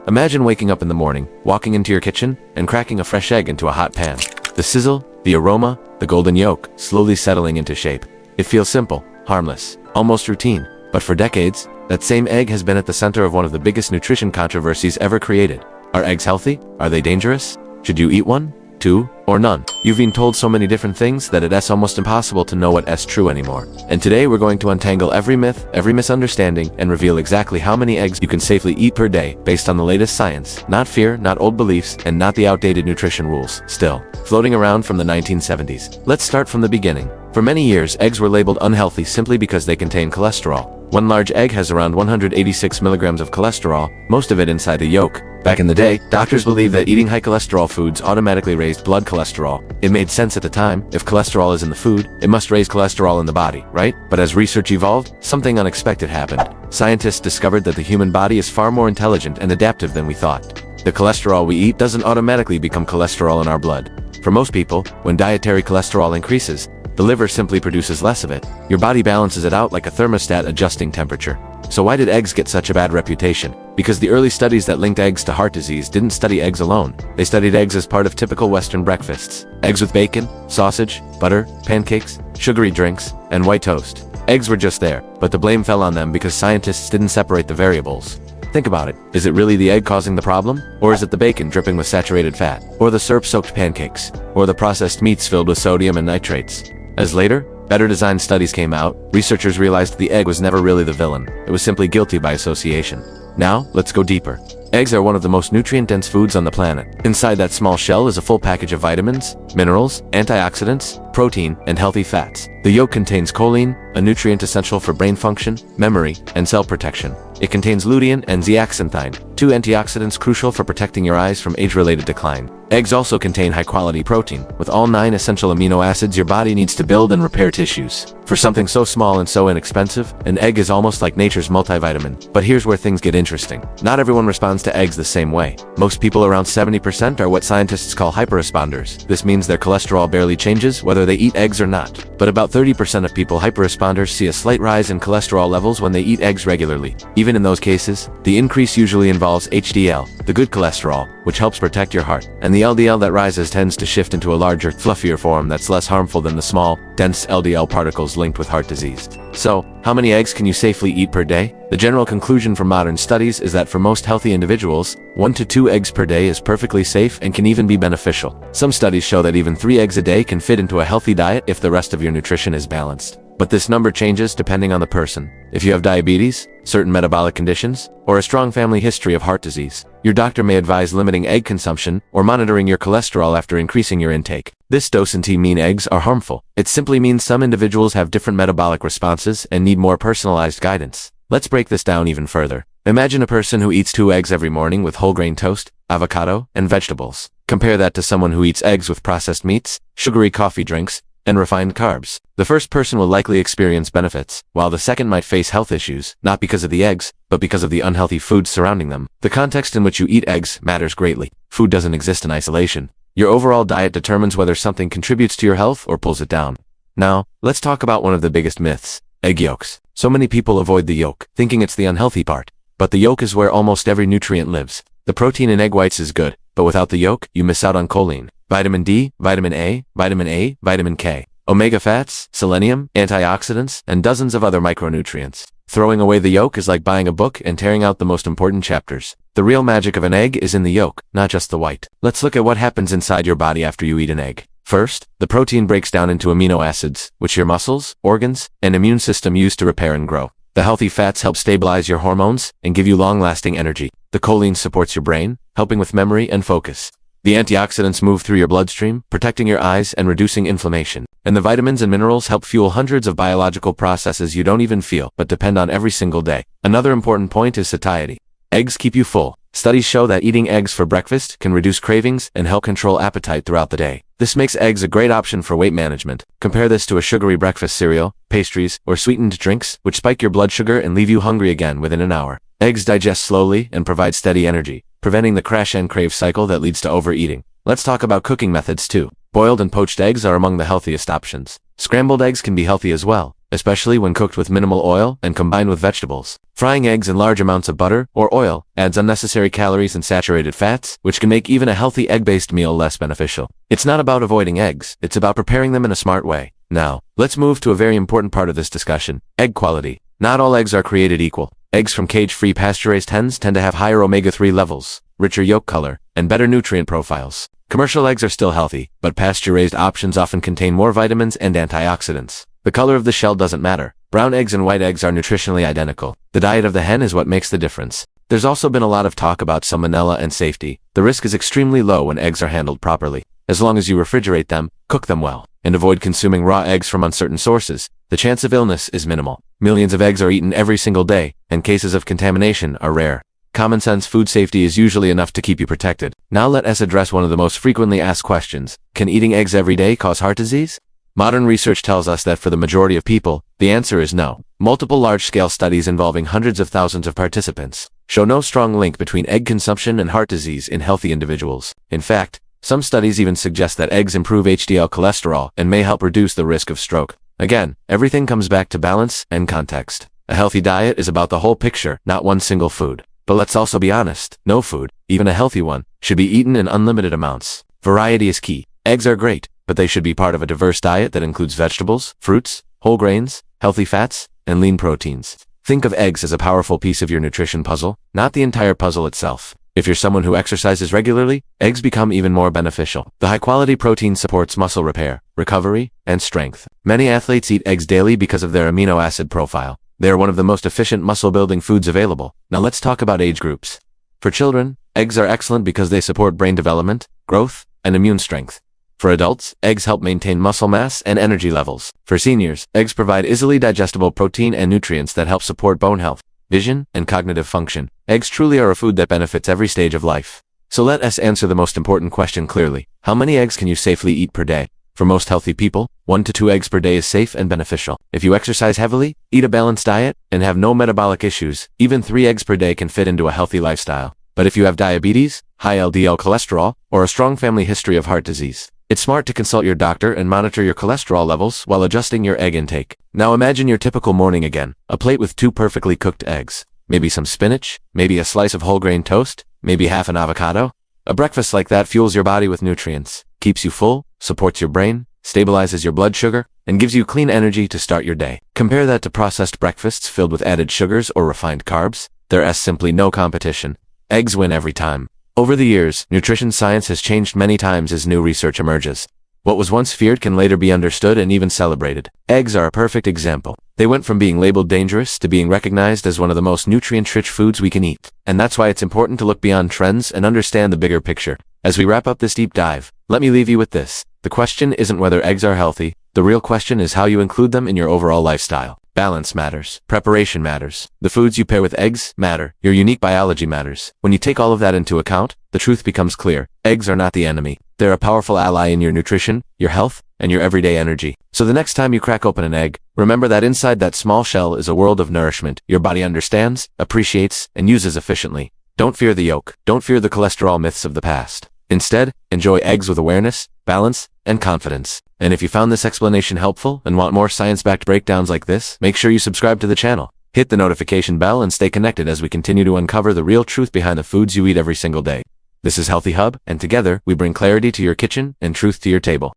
Imagine waking up in the morning, walking into your kitchen, and cracking a fresh egg into a hot pan. The sizzle, the aroma, the golden yolk, slowly settling into shape. It feels simple, harmless, almost routine. But for decades, that same egg has been at the center of one of the biggest nutrition controversies ever created. Are eggs healthy? Are they dangerous? Should you eat one, two, or none? You've been told so many different things that it's almost impossible to know what's true anymore. And today we're going to untangle every myth, every misunderstanding, and reveal exactly how many eggs you can safely eat per day based on the latest science. Not fear, not old beliefs, and not the outdated nutrition rules, still floating around from the 1970s. Let's start from the beginning. For many years, eggs were labeled unhealthy simply because they contain cholesterol. One large egg has around 186 milligrams of cholesterol, most of it inside the yolk. Back in the day, doctors believed that eating high cholesterol foods automatically raised blood cholesterol. It made sense at the time. If cholesterol is in the food, it must raise cholesterol in the body, right? But as research evolved, something unexpected happened. Scientists discovered that the human body is far more intelligent and adaptive than we thought. The cholesterol we eat doesn't automatically become cholesterol in our blood. For most people, when dietary cholesterol increases, the liver simply produces less of it. Your body balances it out like a thermostat adjusting temperature. So why did eggs get such a bad reputation? Because the early studies that linked eggs to heart disease didn't study eggs alone. They studied eggs as part of typical Western breakfasts. Eggs with bacon, sausage, butter, pancakes, sugary drinks, and white toast. Eggs were just there, but the blame fell on them because scientists didn't separate the variables. Think about it. Is it really the egg causing the problem? Or is it the bacon dripping with saturated fat? Or the syrup-soaked pancakes? Or the processed meats filled with sodium and nitrates? As later, better designed studies came out, researchers realized the egg was never really the villain. It was simply guilty by association. Now, let's go deeper. Eggs are one of the most nutrient-dense foods on the planet. Inside that small shell is a full package of vitamins, minerals, antioxidants, protein, and healthy fats. The yolk contains choline, a nutrient essential for brain function, memory, and cell protection. It contains lutein and zeaxanthine, two antioxidants crucial for protecting your eyes from age-related decline. Eggs also contain high-quality protein, with all 9 essential amino acids your body needs to build and repair tissues. For something so small and so inexpensive, an egg is almost like nature's multivitamin. But here's where things get interesting. Not everyone responds to eggs the same way. Most people, around 70%, are what scientists call hyperresponders. This means their cholesterol barely changes whether they eat eggs or not. But about 30% of people hyperresponders see a slight rise in cholesterol levels when they eat eggs regularly. Even in those cases, the increase usually involves HDL, the good cholesterol, which helps protect your heart, and the LDL that rises tends to shift into a larger, fluffier form that's less harmful than the small, dense LDL particles linked with heart disease. So, how many eggs can you safely eat per day? The general conclusion from modern studies is that for most healthy individuals, 1 to 2 eggs per day is perfectly safe and can even be beneficial. Some studies show that even 3 eggs a day can fit into a healthy diet if the rest of your nutrition is balanced. But this number changes depending on the person. If you have diabetes, certain metabolic conditions, or a strong family history of heart disease, your doctor may advise limiting egg consumption or monitoring your cholesterol after increasing your intake. This doesn't mean eggs are harmful. It simply means some individuals have different metabolic responses and need more personalized guidance. Let's break this down even further. Imagine a person who eats 2 eggs every morning with whole grain toast, avocado, and vegetables. Compare that to someone who eats eggs with processed meats, sugary coffee drinks, and refined carbs. The first person will likely experience benefits, while the second might face health issues, not because of the eggs, but because of the unhealthy foods surrounding them. The context in which you eat eggs matters greatly. Food doesn't exist in isolation. Your overall diet determines whether something contributes to your health or pulls it down. Now, let's talk about one of the biggest myths: egg yolks. So many people avoid the yolk, thinking it's the unhealthy part. But the yolk is where almost every nutrient lives. The protein in egg whites is good, but without the yolk, you miss out on choline, vitamin D, vitamin A, vitamin K, omega fats, selenium, antioxidants, and dozens of other micronutrients. Throwing away the yolk is like buying a book and tearing out the most important chapters. The real magic of an egg is in the yolk, not just the white. Let's look at what happens inside your body after you eat an egg. First, the protein breaks down into amino acids, which your muscles, organs, and immune system use to repair and grow. The healthy fats help stabilize your hormones and give you long-lasting energy. The choline supports your brain, helping with memory and focus. The antioxidants move through your bloodstream, protecting your eyes and reducing inflammation. And the vitamins and minerals help fuel hundreds of biological processes you don't even feel, but depend on every single day. Another important point is satiety. Eggs keep you full. Studies show that eating eggs for breakfast can reduce cravings and help control appetite throughout the day. This makes eggs a great option for weight management. Compare this to a sugary breakfast cereal, pastries, or sweetened drinks, which spike your blood sugar and leave you hungry again within an hour. Eggs digest slowly and provide steady energy, preventing the crash and crave cycle that leads to overeating. Let's talk about cooking methods too. Boiled and poached eggs are among the healthiest options. Scrambled eggs can be healthy as well, especially when cooked with minimal oil and combined with vegetables. Frying eggs in large amounts of butter or oil adds unnecessary calories and saturated fats, which can make even a healthy egg-based meal less beneficial. It's not about avoiding eggs, it's about preparing them in a smart way. Now, let's move to a very important part of this discussion: egg quality. Not all eggs are created equal. Eggs from cage-free pasture-raised hens tend to have higher omega-3 levels, richer yolk color, and better nutrient profiles. Commercial eggs are still healthy, but pasture-raised options often contain more vitamins and antioxidants. The color of the shell doesn't matter. Brown eggs and white eggs are nutritionally identical. The diet of the hen is what makes the difference. There's also been a lot of talk about salmonella and safety. The risk is extremely low when eggs are handled properly. As long as you refrigerate them, cook them well, and avoid consuming raw eggs from uncertain sources, the chance of illness is minimal. Millions of eggs are eaten every single day, and cases of contamination are rare. Common sense food safety is usually enough to keep you protected. Now let us address one of the most frequently asked questions: can eating eggs every day cause heart disease? Modern research tells us that for the majority of people, the answer is no. Multiple large-scale studies involving hundreds of thousands of participants show no strong link between egg consumption and heart disease in healthy individuals. In fact, some studies even suggest that eggs improve HDL cholesterol and may help reduce the risk of stroke. Again, everything comes back to balance and context. A healthy diet is about the whole picture, not one single food. But let's also be honest, no food, even a healthy one, should be eaten in unlimited amounts. Variety is key. Eggs are great, but they should be part of a diverse diet that includes vegetables, fruits, whole grains, healthy fats, and lean proteins. Think of eggs as a powerful piece of your nutrition puzzle, not the entire puzzle itself. If you're someone who exercises regularly, eggs become even more beneficial. The high-quality protein supports muscle repair, recovery, and strength. Many athletes eat eggs daily because of their amino acid profile. They are one of the most efficient muscle-building foods available. Now let's talk about age groups. For children, eggs are excellent because they support brain development, growth, and immune strength. For adults, eggs help maintain muscle mass and energy levels. For seniors, eggs provide easily digestible protein and nutrients that help support bone health, vision, and cognitive function. Eggs truly are a food that benefits every stage of life. So let us answer the most important question clearly. How many eggs can you safely eat per day? For most healthy people, 1 to 2 eggs per day is safe and beneficial. If you exercise heavily, eat a balanced diet, and have no metabolic issues, even 3 eggs per day can fit into a healthy lifestyle. But if you have diabetes, high LDL cholesterol, or a strong family history of heart disease, it's smart to consult your doctor and monitor your cholesterol levels while adjusting your egg intake. Now imagine your typical morning again. A plate with 2 perfectly cooked eggs. Maybe some spinach, maybe a slice of whole grain toast, maybe half an avocado. A breakfast like that fuels your body with nutrients, keeps you full, supports your brain, stabilizes your blood sugar, and gives you clean energy to start your day. Compare that to processed breakfasts filled with added sugars or refined carbs. There is simply no competition. Eggs win every time. Over the years, nutrition science has changed many times as new research emerges. What was once feared can later be understood and even celebrated. Eggs are a perfect example. They went from being labeled dangerous to being recognized as one of the most nutrient-rich foods we can eat. And that's why it's important to look beyond trends and understand the bigger picture. As we wrap up this deep dive, let me leave you with this. The question isn't whether eggs are healthy. The real question is how you include them in your overall lifestyle. Balance matters. Preparation matters. The foods you pair with eggs matter. Your unique biology matters. When you take all of that into account, the truth becomes clear. Eggs are not the enemy. They're a powerful ally in your nutrition, your health, and your everyday energy. So the next time you crack open an egg, remember that inside that small shell is a world of nourishment your body understands, appreciates, and uses efficiently. Don't fear the yolk. Don't fear the cholesterol myths of the past. Instead, enjoy eggs with awareness, balance, and confidence. And if you found this explanation helpful and want more science-backed breakdowns like this, make sure you subscribe to the channel. Hit the notification bell and stay connected as we continue to uncover the real truth behind the foods you eat every single day. This is Healthy Hub, and together we bring clarity to your kitchen and truth to your table.